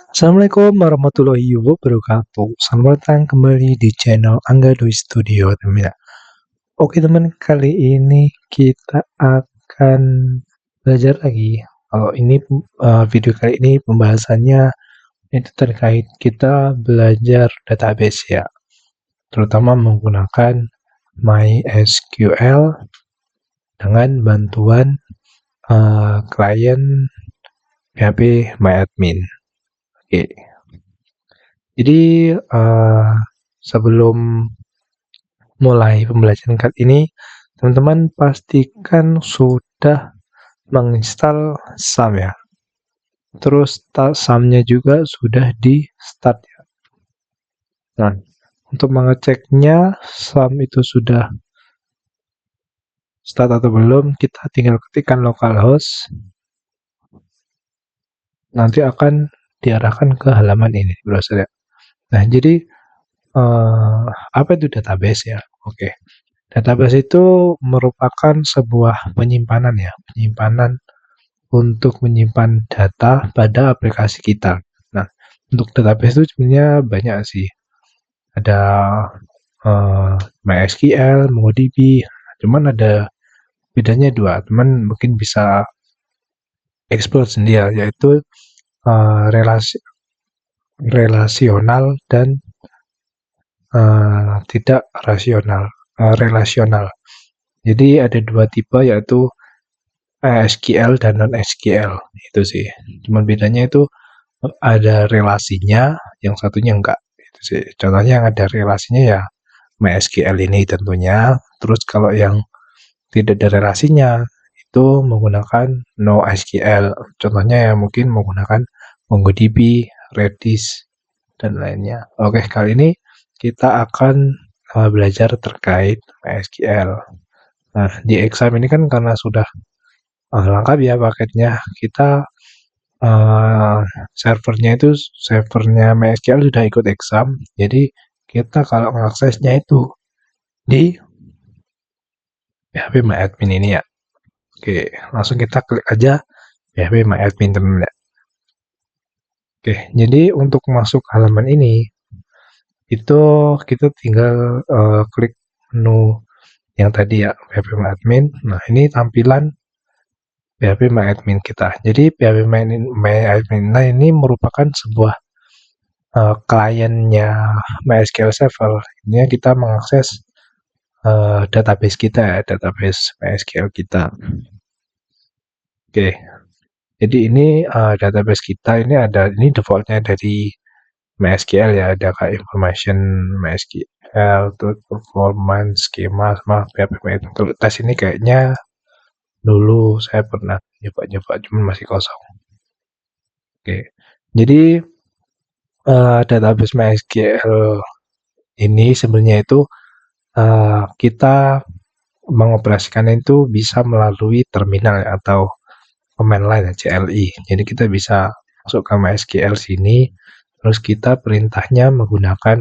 Assalamualaikum warahmatullahi wabarakatuh. Selamat datang kembali di channel Angga Doi Studio, teman ya. Oke teman, kali ini kita akan belajar lagi. Kalau ini video kali ini pembahasannya itu terkait kita belajar database ya, terutama menggunakan MySQL dengan bantuan klien PHP MyAdmin. Oke. Jadi sebelum mulai pembelajaran kali ini, teman-teman pastikan sudah menginstal SAM ya. Terus SAM-nya juga sudah di start ya. Nah, untuk mengeceknya SAM itu sudah start atau belum, kita tinggal ketikkan localhost. Nanti akan diarahkan ke halaman ini browser ya. Nah, jadi apa itu database ya? Oke. Database itu merupakan sebuah penyimpanan ya, penyimpanan untuk menyimpan data pada aplikasi kita. Nah, untuk database itu sebenarnya banyak sih. Ada MySQL, MongoDB, cuman ada bedanya dua. Teman mungkin bisa explore sendiri, yaitu relasional dan tidak relasional. Jadi ada dua tipe, yaitu SQL dan non-SQL. Itu sih. Cuman bedanya itu ada relasinya, yang satunya enggak. Itu sih. Contohnya yang ada relasinya ya MySQL ini tentunya. Terus kalau yang tidak ada relasinya itu menggunakan NoSQL. Contohnya ya mungkin menggunakan MongoDB, Redis, dan lainnya. Oke, kali ini kita akan belajar terkait MySQL. Nah, di exam ini kan karena sudah lengkap ya paketnya, kita servernya MySQL sudah ikut exam, jadi kita kalau mengaksesnya itu di PHP MyAdmin ini ya. Oke, langsung kita klik aja PHP MyAdmin teman ya. Oke, jadi untuk masuk halaman ini itu kita tinggal klik menu yang tadi ya, PHP MyAdmin. Nah, ini tampilan PHP MyAdmin kita. Jadi PHP MyAdmin ini merupakan sebuah kliennya MySQL Server. Ini kita mengakses database kita ya, database MySQL kita. Oke, jadi ini database kita ini defaultnya dari MySQL ya, ada kayak information MySQL, terus performance, schema, sama PHP MyAdmin. Untuk tes ini kayaknya dulu saya pernah nyoba-nyoba, cuman masih kosong. Oke, jadi database MySQL ini sebenarnya itu kita mengoperasikannya itu bisa melalui terminal atau command line CLI. Jadi kita bisa masuk ke MySQL sini, terus kita perintahnya menggunakan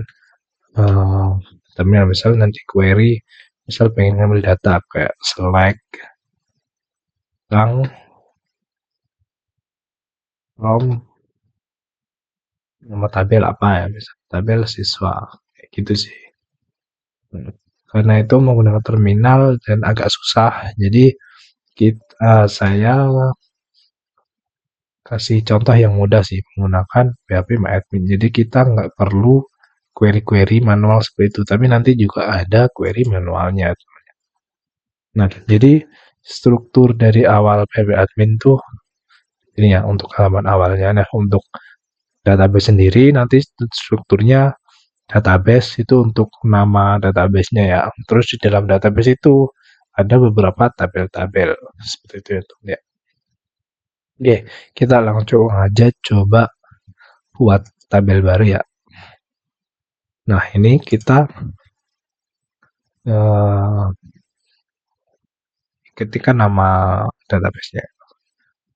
terminal. Misal nanti query, misal pengen ngambil data kayak select from nomor tabel apa ya, misal tabel siswa, kayak gitu sih. Karena itu menggunakan terminal dan agak susah, jadi saya kasih contoh yang mudah sih, menggunakan PHP MyAdmin. Jadi kita nggak perlu query-query manual seperti itu, tapi nanti juga ada query manualnya. Nah, jadi struktur dari awal PHP admin tuh ini ya, untuk halaman awalnya. Nah, untuk database sendiri nanti strukturnya database itu untuk nama database-nya ya. Terus di dalam database itu ada beberapa tabel-tabel seperti itu ya. Oke, kita langsung aja coba buat tabel baru ya. Nah, ini kita ketika nama database-nya.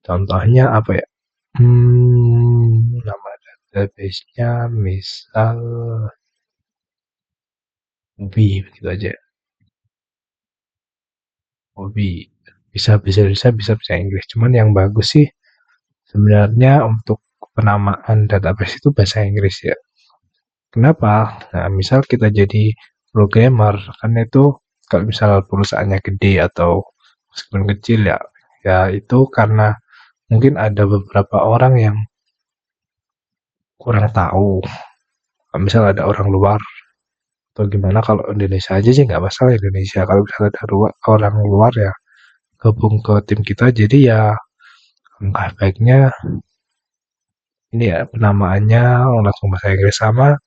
Contohnya apa ya? Nama database-nya misal hobi, begitu aja. Hobi. Bisa Inggris. Cuman yang bagus sih sebenarnya untuk penamaan database itu bahasa Inggris ya. Kenapa? Nah, misal kita jadi programmer, kan itu kalau misal perusahaannya gede atau meskipun kecil ya, ya itu karena mungkin ada beberapa orang yang kurang tahu. Misal ada orang luar atau gimana, kalau Indonesia aja sih nggak masalah Indonesia. Kalau misalnya ada orang luar ya gabung ke tim kita, jadi ya langkah baiknya ini ya penamaannya langsung bahasa Inggris. Sama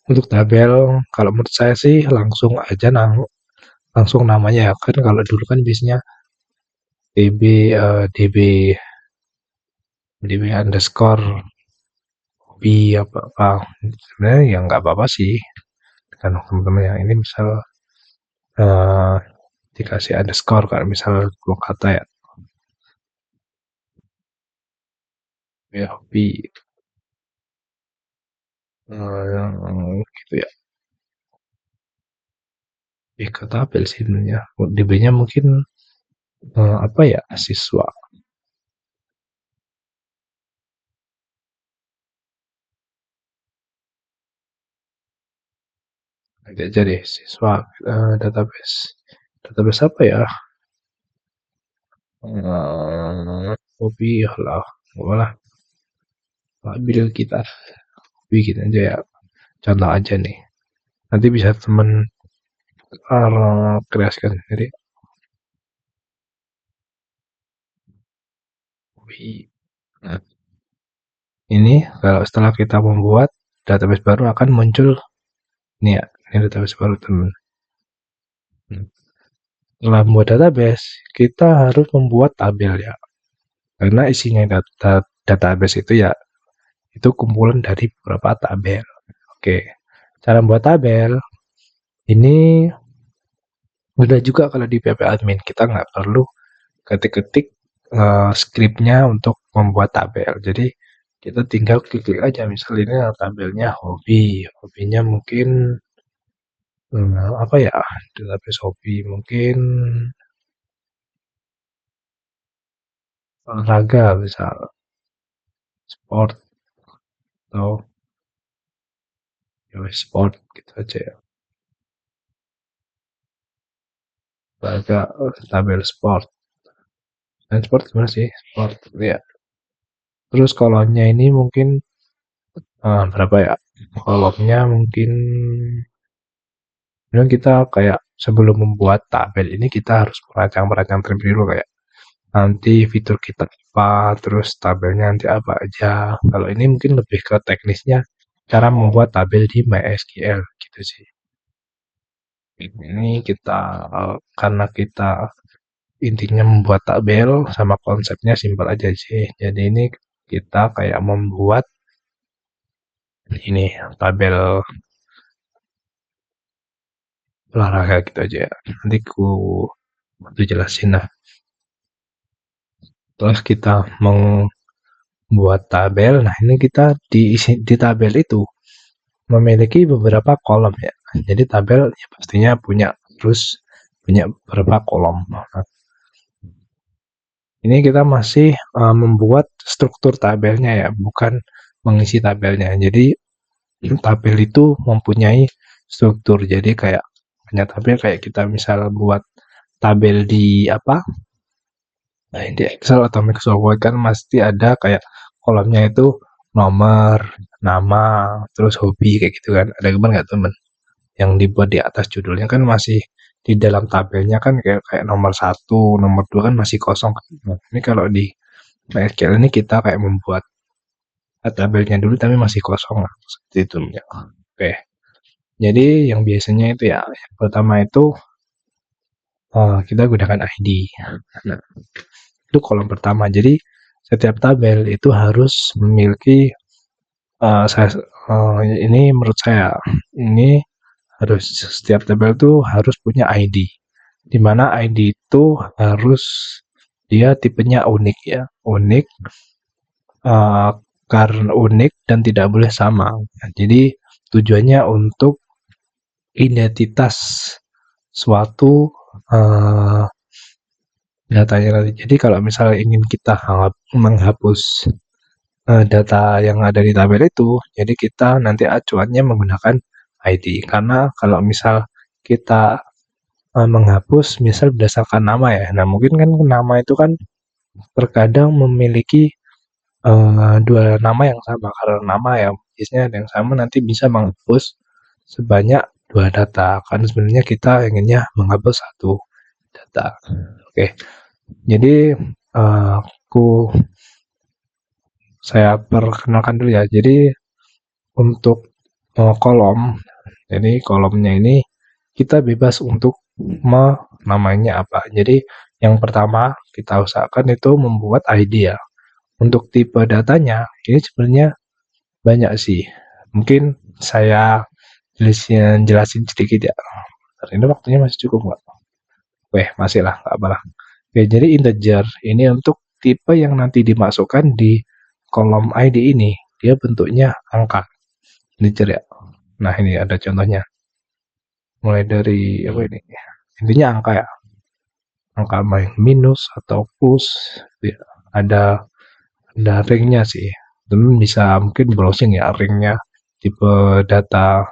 untuk tabel, kalau menurut saya sih langsung aja langsung namanya ya, kan kalau dulu kan biasanya db db db underscore hobi apa apa, sebenarnya ya nggak apa-apa sih kan teman-teman yang ini misal eh, dikasih underscore kalau misal dua kata ya, ya hobi gitu ya, ke tabel sih sebenarnya. DB-nya mungkin apa ya, siswa, nanti aja deh siswa, database database apa ya, hobi lah, malah labil kita bikin aja ya, contoh aja nih, nanti bisa temen kreasikan sendiri hobi. Nah, ini kalau setelah kita membuat database baru akan muncul ini ya, ini database baru teman. Setelah membuat database, kita harus membuat tabel ya, karena isinya database itu ya itu kumpulan dari beberapa tabel. Oke, cara membuat tabel ini mudah juga kalau di PP admin. Kita nggak perlu ketik-ketik skripnya untuk membuat tabel. Jadi kita tinggal klik-klik aja. Misal ini tabelnya hobi, hobinya mungkin apa ya, database hobi mungkin olahraga, misal sport atau ya sport gitu aja ya. Olahraga, tabel sport. Dan sport gimana sih? Sport ya. Terus kolomnya ini mungkin berapa ya? Kolomnya mungkin memang kita kayak sebelum membuat tabel ini kita harus merancang-merancang terlebih dulu, kayak nanti fitur kita apa, terus tabelnya nanti apa aja. Kalau ini mungkin lebih ke teknisnya cara membuat tabel di MySQL gitu sih. Ini kita karena kita intinya membuat tabel sama konsepnya simpel aja sih. Jadi ini kita kayak membuat ini tabel olahraga gitu aja ya. Nanti ku bantu jelasin. Nah, terus kita membuat tabel. Nah, ini kita di tabel itu memiliki beberapa kolom ya. Jadi tabel ya pastinya punya beberapa kolom. Nah, ini kita masih membuat struktur tabelnya ya, bukan mengisi tabelnya. Jadi tabel itu mempunyai struktur. Jadi kayak punya tabel, kayak kita misal buat tabel di apa? Nah, di Excel atau Microsoft Word kan pasti ada kayak kolomnya itu nomor, nama, terus hobi kayak gitu kan. Ada gambar nggak temen? Yang dibuat di atas judulnya kan masih di dalam tabelnya kan kayak kayak nomor satu, nomor dua kan masih kosong. Nah, ini kalau di MySQL ini kita kayak membuat tabelnya dulu tapi masih kosong lah, seperti itu ya. Oke, jadi yang biasanya itu ya, yang pertama itu kita gunakan ID. Nah, itu kolom pertama. Jadi setiap tabel itu harus memiliki saya ini menurut saya ini harus setiap tabel itu harus punya ID. Di mana ID itu harus dia tipenya unik ya, unik karena unik dan tidak boleh sama. Nah, jadi tujuannya untuk identitas suatu datanya nanti. Jadi kalau misalnya ingin kita menghapus data yang ada di tabel itu. Jadi kita nanti acuannya menggunakan ID. Karena kalau misal kita menghapus misal berdasarkan nama ya. Nah, mungkin kan nama itu kan terkadang memiliki dua nama yang sama. Karena nama ya biasanya ada yang sama nanti bisa menghapus sebanyak dua data. Karena sebenarnya kita inginnya menghapus satu data. Oke, jadi saya perkenalkan dulu ya. Jadi untuk kolom, jadi kolomnya ini kita bebas untuk namanya apa. Jadi yang pertama kita usahakan itu membuat ID ya. Untuk tipe datanya ini sebenarnya banyak sih. Mungkin saya jelasin sedikit ya. Ini waktunya masih cukup nggak? Weh, masih lah, nggak apa-apa. Oke, jadi integer ini untuk tipe yang nanti dimasukkan di kolom ID ini. Dia bentuknya angka. Integer ya. Nah, ini ada contohnya. Mulai dari apa ini? Intinya angka ya. Angka minus atau plus. Ya, ada ringnya sih. Teman bisa mungkin browsing ya ringnya tipe data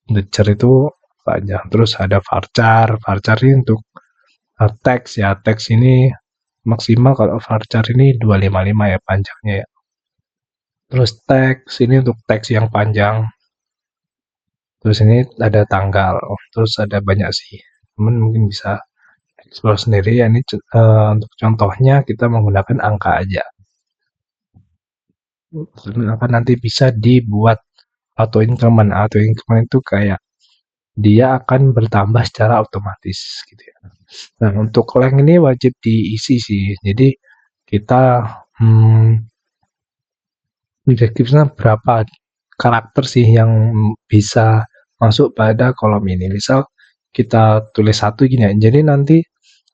integer itu apa aja. Terus ada varchar. Varchar ini untuk teks ya. Teks ini maksimal kalau varchar ini 255 ya panjangnya ya. Terus teks ini untuk teks yang panjang. Terus ini ada tanggal. Terus ada banyak sih. Teman mungkin bisa explore sendiri ya. Ini untuk contohnya kita menggunakan angka aja. Apa nanti bisa dibuat auto increment. Auto increment itu kayak dia akan bertambah secara otomatis gitu ya. Nah, untuk length ini wajib diisi sih. Jadi kita deskripsinya berapa karakter sih yang bisa masuk pada kolom ini. Misal kita tulis satu gini ya. Jadi nanti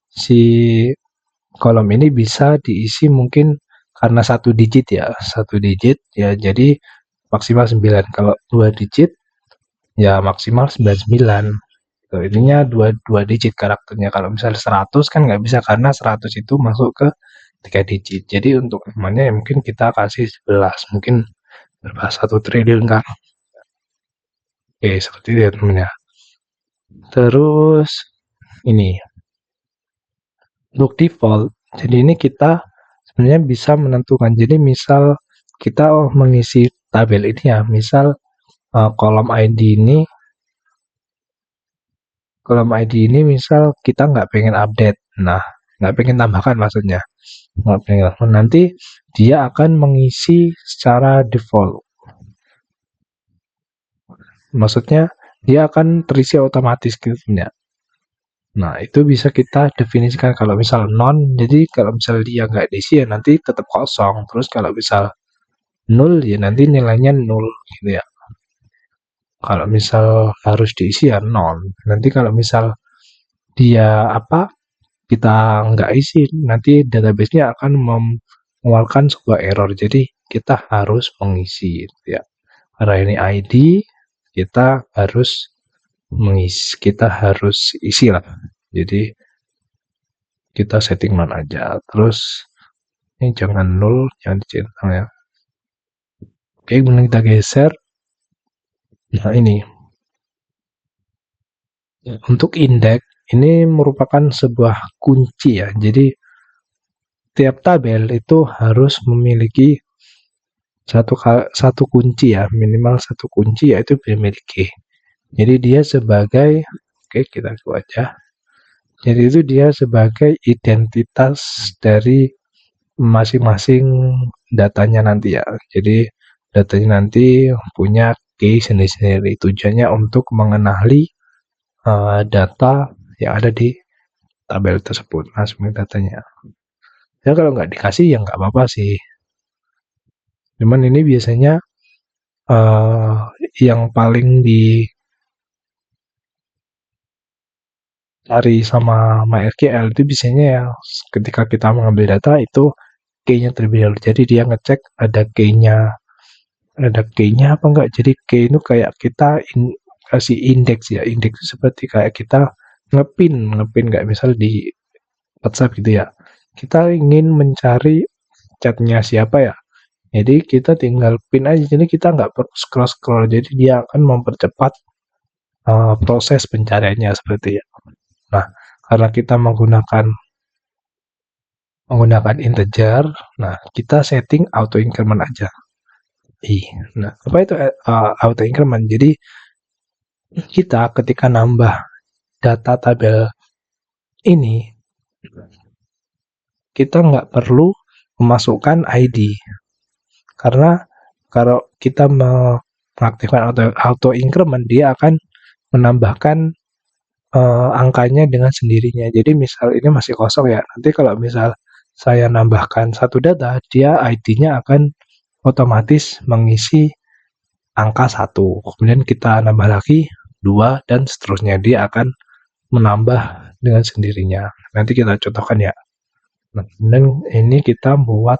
si kolom ini bisa diisi mungkin karena satu digit ya. Satu digit ya jadi maksimal 9. Kalau dua digit ya maksimal 99. Tuh, ininya dua digit karakternya. Kalau misalnya 100 kan nggak bisa karena 100 itu masuk ke 3 digit. Jadi untuk amannya ya mungkin kita kasih 11. Mungkin berapa 1 triliun kan. Oke, seperti itu ya temennya. Terus ini untuk default. Jadi ini kita sebenarnya bisa menentukan. Jadi misal kita mengisi tabel ini ya. Misal kolom ID ini misal kita nggak pengen update. Nah, nggak pengen tambahkan maksudnya. Nggak pengen. Nanti dia akan mengisi secara default. Maksudnya dia akan terisi otomatis gitu ya. Nah, itu bisa kita definisikan kalau misal non, jadi kalau misal dia nggak diisi ya nanti tetap kosong. Terus kalau misal nol ya nanti nilainya nol gitu ya. Kalau misal harus diisi ya non. Nanti kalau misal dia kita nggak isi, nanti database-nya akan mengeluarkan sebuah error. Jadi kita harus mengisi gitu ya. Karena ini ID, kita harus isi lah. Jadi kita setting non aja. Terus ini jangan nol, jangan dicentang ya. Oke, kemudian kita geser. Nah ini untuk indeks ini merupakan sebuah kunci ya. Jadi tiap tabel itu harus memiliki satu kunci ya, minimal satu kunci yaitu dimiliki. Jadi dia sebagai kita buat aja. Jadi itu dia sebagai identitas dari masing-masing datanya nanti ya. Jadi datanya nanti punya key sendiri-sendiri. Tujuannya untuk mengenali data yang ada di tabel tersebut. Nah, sebenarnya datanya. Ya kalau nggak dikasih ya nggak apa-apa sih. Cuman ini biasanya yang paling dicari sama MySQL itu biasanya ya ketika kita mengambil data itu key-nya terlebih dahulu. Jadi dia ngecek ada key-nya apa enggak. Jadi key itu kayak kita kasih indeks ya. Indeks itu seperti kayak kita ngepin nggak misal di WhatsApp gitu ya. Kita ingin mencari chatnya siapa ya. Jadi kita tinggal pin aja, jadi kita nggak perlu scroll-scroll, jadi dia akan mempercepat proses pencariannya seperti ya. Nah, karena kita menggunakan integer, nah kita setting auto increment aja. Nah apa itu auto increment? Jadi kita ketika nambah data tabel ini, kita nggak perlu memasukkan ID, karena kalau kita mengaktifkan auto increment, dia akan menambahkan angkanya dengan sendirinya. Jadi misal ini masih kosong ya, nanti kalau misal saya nambahkan satu data, dia ID-nya akan otomatis mengisi angka 1. Kemudian kita nambah lagi 2 dan seterusnya. Dia akan menambah dengan sendirinya. Nanti kita contohkan ya. Nah, kemudian ini kita buat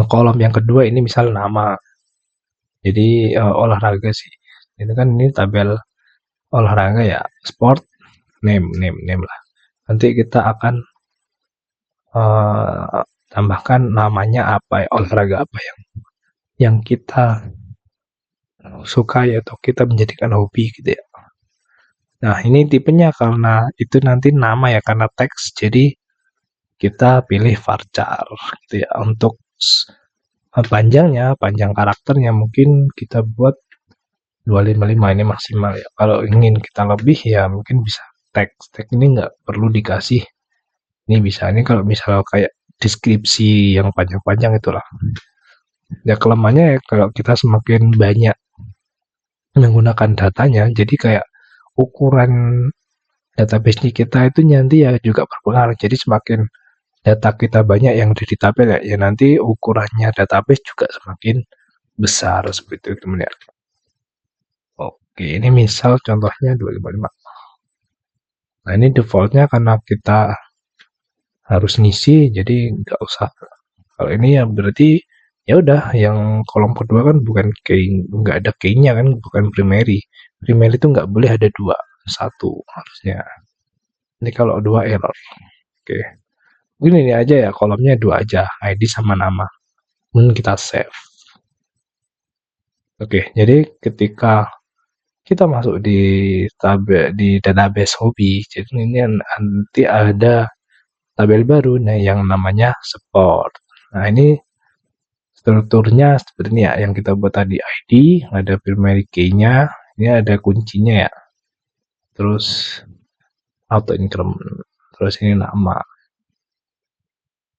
kolom yang kedua, ini misal nama. Jadi olahraga sih. Ini kan ini tabel olahraga ya, sport, name lah. Nanti kita akan tambahkan namanya apa ya, olahraga apa yang kita sukai atau kita menjadikan hobi gitu ya. Nah, ini tipenya karena itu nanti nama ya, karena teks, jadi kita pilih varchar gitu ya. Untuk panjang karakternya mungkin kita buat 255, ini maksimal ya. Kalau ingin kita lebih ya mungkin bisa teks ini nggak perlu dikasih. Ini bisa, ini kalau misal kayak deskripsi yang panjang-panjang itulah. Ya kelemahannya ya kalau kita semakin banyak menggunakan datanya, jadi kayak ukuran database kita itu nanti ya juga berpengaruh. Jadi semakin data kita banyak yang ada di tabel ya nanti ukurannya database juga semakin besar seperti itu teman-teman. Oke, ini misal contohnya 255. Nah, ini defaultnya karena kita harus ngisi, jadi nggak usah. Kalau ini ya berarti ya udah, yang kolom kedua kan bukan key, nggak ada key-nya kan, bukan primary. Primary itu nggak boleh ada 2, 1 harusnya. Ini kalau 2 error. Oke. Mungkin ini aja ya, kolomnya 2 aja, ID sama nama. Kemudian kita save. Oke, jadi ketika kita masuk di database hobi, jadi ini nanti ada tabel baru, nah yang namanya sport. Nah, ini strukturnya seperti ini ya, yang kita buat tadi, ID, ada primary key-nya, ini ada kuncinya ya, terus auto increment, terus ini nama.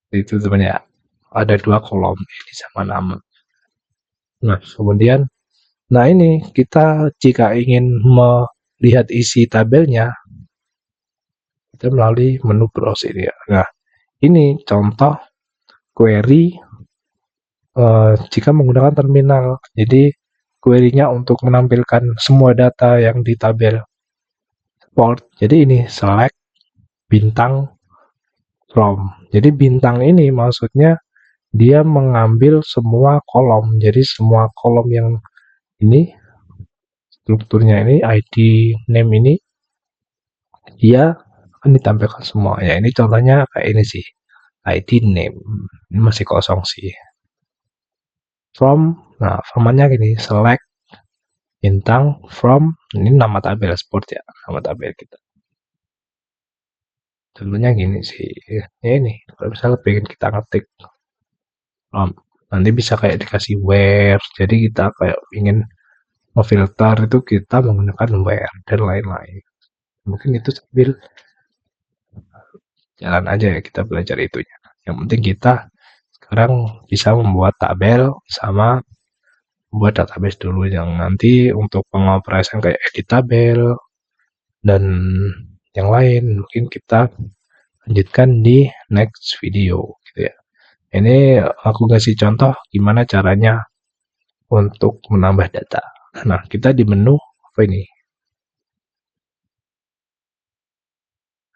Itu sebenarnya ada 2 kolom, ini sama nama. Nah, kemudian ini kita jika ingin melihat isi tabelnya, kita melalui menu browse ini ya. Nah, ini contoh query jika menggunakan terminal. Jadi query-nya untuk menampilkan semua data yang di tabel sport. Jadi ini select bintang from. Jadi bintang ini maksudnya dia mengambil semua kolom. Jadi semua kolom yang ini strukturnya ini ID name ini dia akan ditampilkan semua. Ya ini contohnya kayak ini sih. ID name. Ini masih kosong sih. From, nah formatnya gini, select bintang from, ini nama tabel sport ya, nama tabel kita. Contohnya gini sih, ya ini, kalau misalnya pengen kita ngetik nanti bisa kayak dikasih where, jadi kita kayak ingin memfilter itu kita menggunakan where dan lain-lain. Mungkin itu sambil jalan aja ya, kita belajar itunya. Yang penting kita sekarang bisa membuat tabel sama buat database dulu, yang nanti untuk pengoperasian kayak edit tabel dan yang lain mungkin kita lanjutkan di next video gitu ya. Ini aku kasih contoh gimana caranya untuk menambah data. Nah, kita di menu apa ini?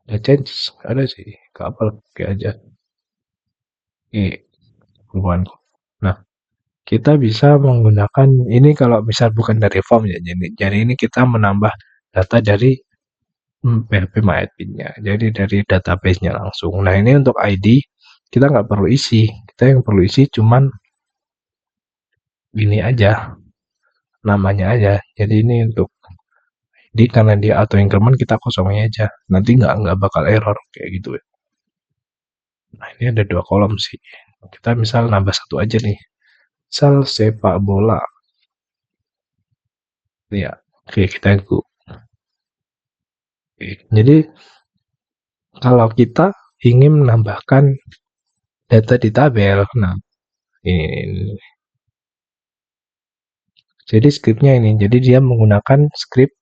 Ada change, ada sih, gak apa kayak aja. Oke, perubahan. Nah, kita bisa menggunakan ini kalau misal bukan dari form ya, jadi ini kita menambah data dari PHP MyAdmin-nya, jadi dari database-nya langsung. Nah, ini untuk ID kita nggak perlu isi, kita yang perlu isi cuman ini aja, namanya aja. Jadi ini untuk jadi karena dia auto increment kita kosongin aja. Nanti nggak bakal error kayak gitu ya. Nah ini ada 2 kolom sih. Kita misal nambah satu aja nih. Misal sepak bola. Ya, oke kita go. Oke. Jadi kalau kita ingin menambahkan data di tabel, nah ini. Jadi scriptnya ini. Jadi dia menggunakan script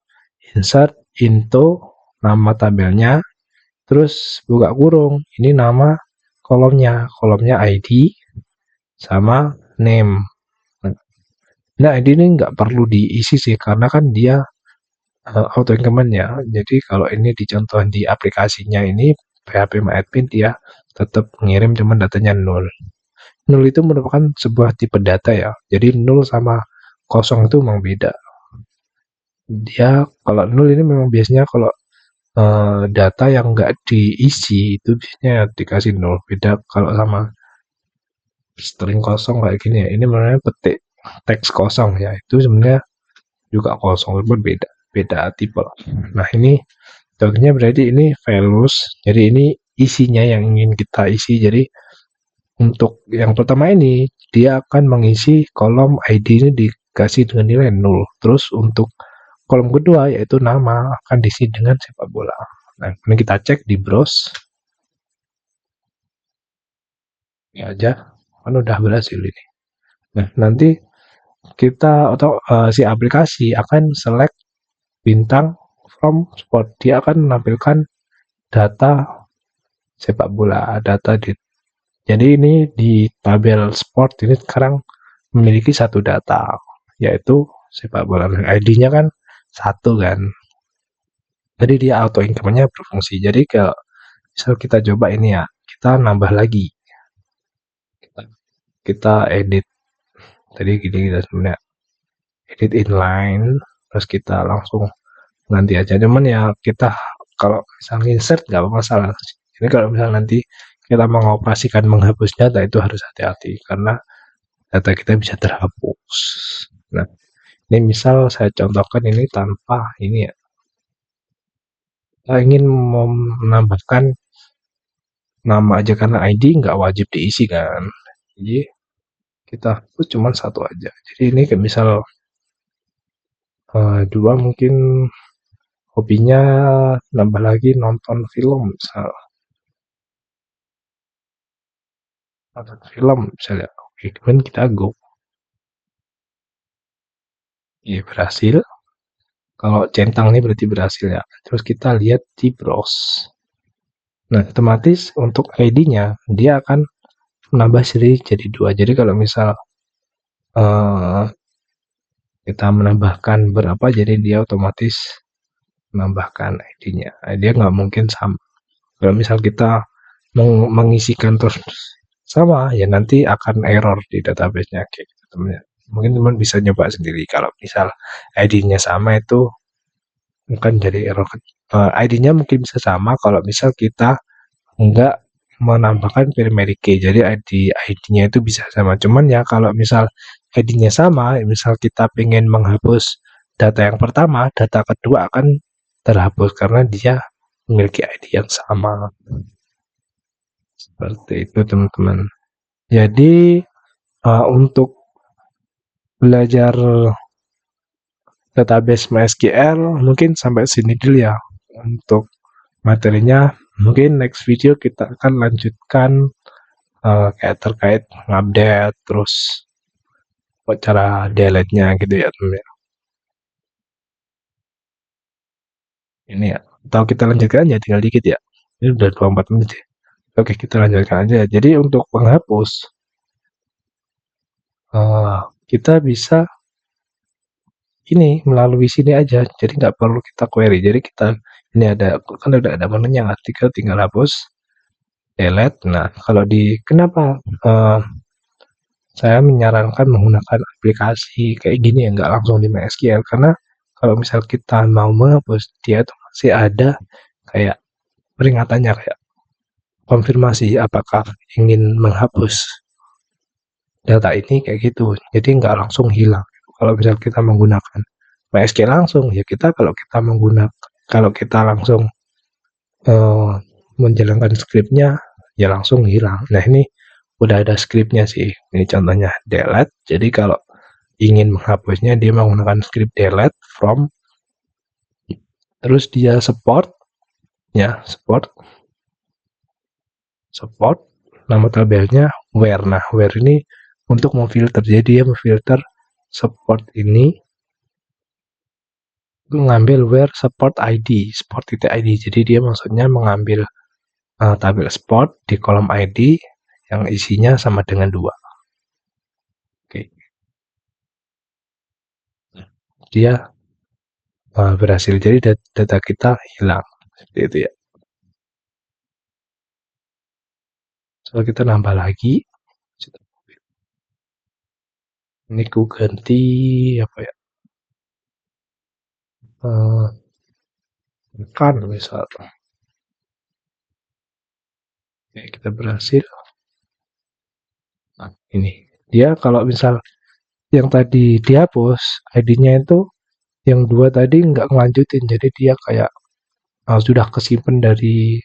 insert into nama tabelnya, terus buka kurung. Ini nama kolomnya ID sama name. Nah, ID ini nggak perlu diisi sih, karena kan dia auto increment ya. Jadi kalau ini dicontoh di aplikasinya ini, PHP MyAdmin dia tetap ngirim cuman datanya 0. 0 itu merupakan sebuah tipe data ya. Jadi 0 sama kosong itu memang beda. Dia kalau 0 ini memang biasanya kalau data yang nggak diisi itu biasanya dikasih 0. Beda kalau sama string kosong kayak gini ya. Ini sebenarnya petik teks kosong ya. Itu sebenarnya juga kosong, cuma beda tipe. Nah ini contohnya berarti ini values. Jadi ini isinya yang ingin kita isi. Jadi untuk yang pertama ini dia akan mengisi kolom ID ini dikasih dengan nilai 0. Terus untuk kolom kedua yaitu nama akan diisi dengan sepak bola. Nah, ini kita cek di browse. Ya aja, kan udah berhasil ini. Nah, nanti kita atau si aplikasi akan select bintang from sport. Dia akan menampilkan data sepak bola, data di. Jadi ini di tabel sport ini sekarang memiliki satu data, yaitu sepak bola. ID-nya kan satu kan. Jadi dia auto increment-nya berfungsi. Jadi kalau misal kita coba ini ya, kita nambah lagi. Kita edit. Tadi gini kita sebenarnya edit inline, terus kita langsung ganti aja. Cuman ya kita kalau misalnya insert nggak masalah. Jadi kalau misalnya nanti kita mengoperasikan menghapus data itu harus hati-hati karena data kita bisa terhapus. Nah, ini misal saya contohkan ini tanpa ini ya. Kita ingin menambahkan nama aja karena ID nggak wajib diisi kan. Jadi kita hapus cuma satu aja. Jadi ini kayak misal dua mungkin hobinya nambah lagi nonton film misal. Nonton film misalnya. Oke, kemudian kita go. Iya, berhasil. Kalau centang ini berarti berhasil ya. Terus kita lihat di browse. Nah, otomatis untuk ID-nya dia akan menambah seri jadi 2. Jadi kalau misal kita menambahkan berapa, jadi dia otomatis menambahkan ID-nya. Dia nggak mungkin sama. Kalau misal kita mengisikan terus sama, ya nanti akan error di database-nya kayak gitu teman-teman. Mungkin teman bisa nyoba sendiri. Kalau misal ID-nya sama itu bukan jadi error. ID-nya mungkin bisa sama kalau misal kita nggak menambahkan primary key. Jadi ID-nya itu bisa sama. Cuman ya kalau misal ID-nya sama, misal kita pengen menghapus data yang pertama, data kedua akan terhapus karena dia memiliki ID yang sama. Seperti itu teman-teman. Jadi untuk belajar database MySQL mungkin sampai sini dulu ya untuk materinya. Mungkin next video kita akan lanjutkan kayak terkait update terus cara delete-nya gitu ya teman ya. Ini ya. Atau kita lanjutkan aja tinggal dikit ya. Ini udah 24 menit ya. Oke, kita lanjutkan aja. Jadi untuk menghapus kita bisa ini melalui sini aja. Jadi nggak perlu kita query. Jadi kita ini ada kan udah ada menunya artikel tinggal hapus delete. Nah, kalau di kenapa saya menyarankan menggunakan aplikasi kayak gini ya nggak langsung di MySQL karena kalau misal kita mau menghapus dia tuh masih ada kayak peringatannya kayak konfirmasi apakah ingin menghapus data ini kayak gitu. Jadi nggak langsung hilang. Kalau misal kita menggunakan MySQL langsung, ya kita kalau kita langsung eh, menjalankan skripnya, ya langsung hilang. Nah ini udah ada skripnya sih. Ini contohnya delete. Jadi kalau ingin menghapusnya, dia menggunakan skrip delete from, terus dia support nama tabelnya where. Nah where ini untuk memfilter, jadi dia memfilter support ini mengambil where support ID, support titik ID. Jadi dia maksudnya mengambil tabel support di kolom ID yang isinya sama dengan 2. Oke, dia berhasil. Jadi data kita hilang. Seperti itu ya. Kalau kita nambah lagi, ini ku ganti apa ya? Kan misal. Oke, kita berhasil. Nah, ini. Dia kalau misal yang tadi dihapus, ID-nya itu yang 2 tadi nggak ngelanjutin. Jadi dia kayak sudah kesimpan dari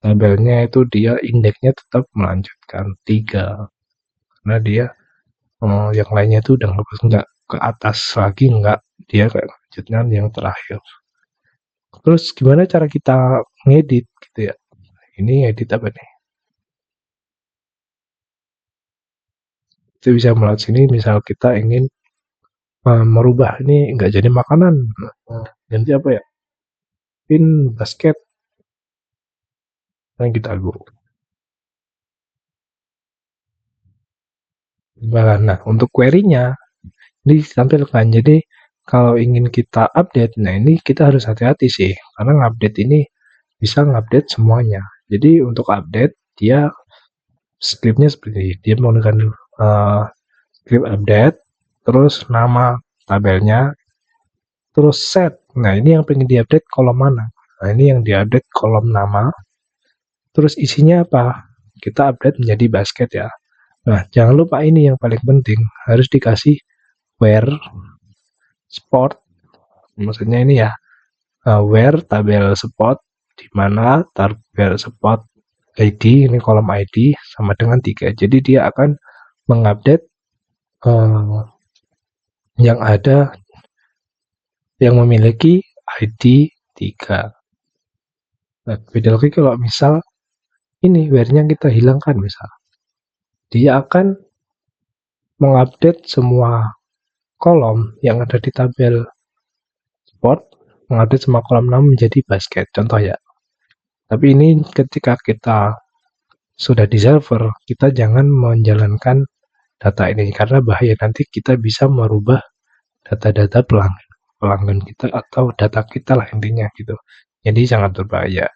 tabelnya, itu dia indeksnya tetap melanjutkan 3. Karena dia yang lainnya itu udah nggak ke atas lagi, nggak, dia kayak lanjutkan yang terakhir. Terus gimana cara kita ngedit gitu ya? Ini edit apa nih? Kita bisa melihat sini, misal kita ingin merubah ini nggak jadi makanan, ganti apa ya? Pin basket yang kita go. Nah, untuk query-nya ini ditampilkan. Jadi kalau ingin kita update, nah ini kita harus hati-hati sih, karena update ini bisa ngupdate semuanya. Jadi untuk update, dia scriptnya seperti ini. Dia menggunakan script update, terus nama tabelnya, terus set. Nah ini yang pengen diupdate kolom mana? Nah ini yang diupdate kolom nama. Terus isinya apa? Kita update menjadi basket ya. Nah jangan lupa ini yang paling penting, harus dikasih where sport. Maksudnya ini ya, where tabel spot, di mana tabel spot ID, ini kolom ID sama dengan 3. Jadi dia akan mengupdate uh, yang ada, yang memiliki ID 3. Nah, beda lagi kalau misal ini where-nya kita hilangkan, misal dia akan mengupdate semua kolom yang ada di tabel spot, mengupdate semua kolom nama menjadi basket, contoh ya. Tapi ini ketika kita sudah di server, kita jangan menjalankan data ini, karena bahaya, nanti kita bisa merubah data-data pelanggan kita atau data kita lah intinya gitu. Jadi sangat berbahaya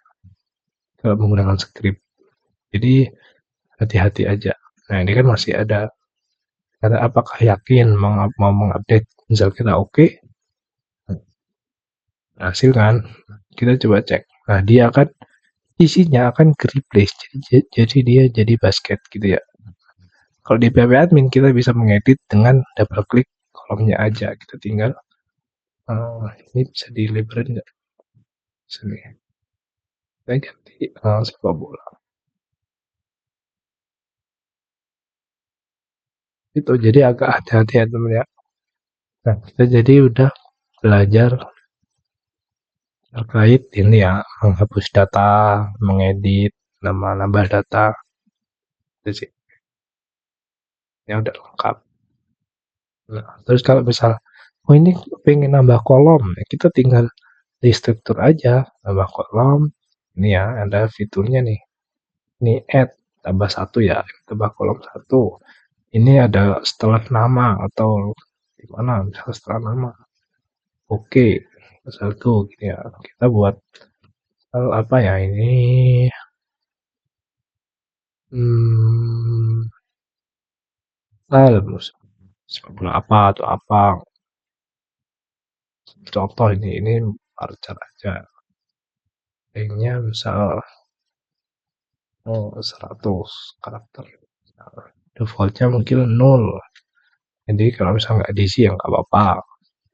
kalau menggunakan script. Jadi hati-hati aja. Nah ini kan masih ada kata apakah yakin mau mengupdate, misal kita oke, hasil kan, kita coba cek. Nah dia akan isinya akan ke replace, jadi dia jadi basket gitu ya. Kalau di PHP admin kita bisa mengedit dengan double klik kolomnya aja, kita tinggal ini bisa di liberate nggak? Sini saya ganti sepak bola itu, jadi agak hati-hati ya teman ya. Nah kita jadi udah belajar terkait ini ya, menghapus data, mengedit, nambah data, itu sih yang udah lengkap. Nah, terus kalau misal ini pengen nambah kolom, ya kita tinggal di struktur aja, nambah kolom. Ini ya ada fiturnya nih, ini add tambah satu ya, tambah kolom satu. Ini ada setelah nama atau gimana, misal setelah nama. Oke, satu gini ya. Kita buat apa ya ini, hmm, style sepak bola apa atau apa. Contoh ini Archer aja. Linknya misal 100 karakter. defaultnya mungkin 0. Jadi kalau misalnya nggak diisi ya nggak apa-apa.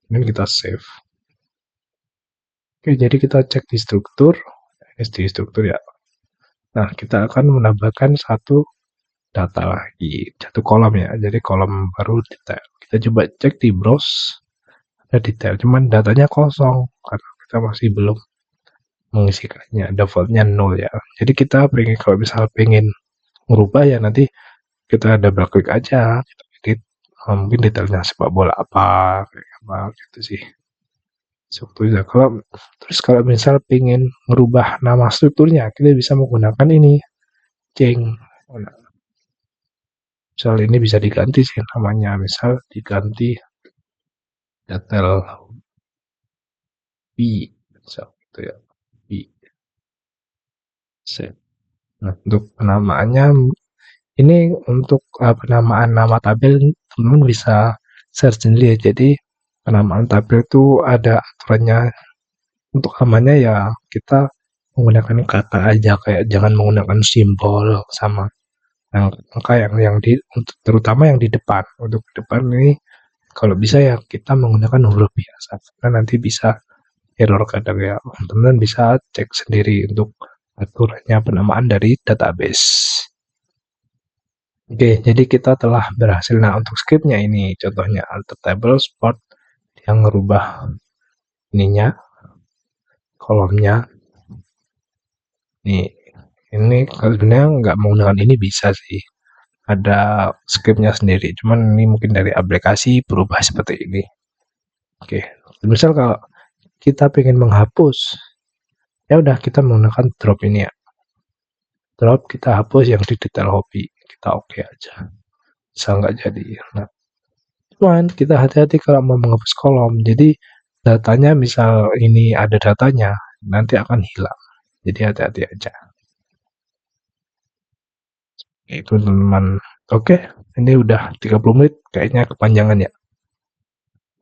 Kemudian kita save. Oke, jadi kita cek di struktur, di struktur ya. Nah, kita akan menambahkan satu data lagi, satu kolom ya. Jadi kolom baru detail. Kita coba cek di browse, ada detail. Cuman datanya kosong karena kita masih belum mengisikannya. Defaultnya 0 ya. Jadi kita pengen kalau misal pengen merubah ya nanti kita double klik aja, kita edit mungkin detailnya sepak bola apa, kayak apa gitu sih. Strukturnya. Kalau misal pengen merubah nama strukturnya, kita bisa menggunakan ini, change. Nah, misal ini bisa diganti sih namanya, misal diganti detail B, misal gitu ya, B. Save. Nah, untuk penamaannya ini untuk penamaan nama tabel teman bisa search sendiri ya. Jadi penamaan tabel itu ada aturannya. Untuk namanya ya kita menggunakan kata aja, kayak jangan menggunakan simbol sama angka yang di terutama yang di depan. Untuk depan ini kalau bisa ya kita menggunakan huruf biasa karena nanti bisa error kadang ya. Teman-teman bisa cek sendiri untuk aturannya penamaan dari database. Oke, jadi kita telah berhasil. Nah, untuk scriptnya ini contohnya alter table spot yang merubah ininya, kolomnya. Nih, ini sebenarnya nggak menggunakan ini bisa sih. Ada scriptnya sendiri, cuman ini mungkin dari aplikasi berubah seperti ini. Oke, misal kalau kita pengen menghapus, ya udah kita menggunakan drop ini ya. Drop kita hapus yang di detail hobi, kita oke aja. Bisa nggak jadi. Nah, cuman kita hati-hati kalau mau menghapus kolom. Jadi datanya misal ini ada datanya, nanti akan hilang. Jadi hati-hati aja. Itu teman-teman. Oke, ini udah 30 menit kayaknya kepanjangan ya.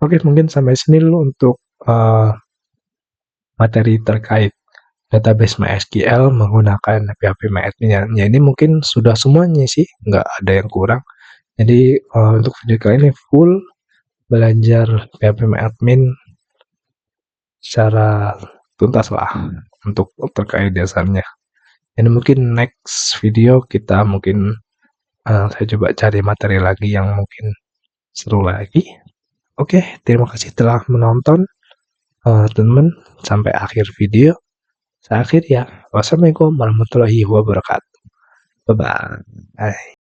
Oke, mungkin sampai sini dulu untuk materi terkait database MySQL menggunakan PHP MyAdmin. Ya, ini mungkin sudah semuanya sih, nggak ada yang kurang. Jadi untuk video kali ini full belajar PHP MyAdmin secara tuntas lah untuk terkait dasarnya. Ini mungkin next video kita mungkin saya coba cari materi lagi yang mungkin seru lagi. Oke, terima kasih telah menonton teman-teman sampai akhir video. Saya akhir ya. Wassalamualaikum warahmatullahi wabarakatuh. Bye-bye.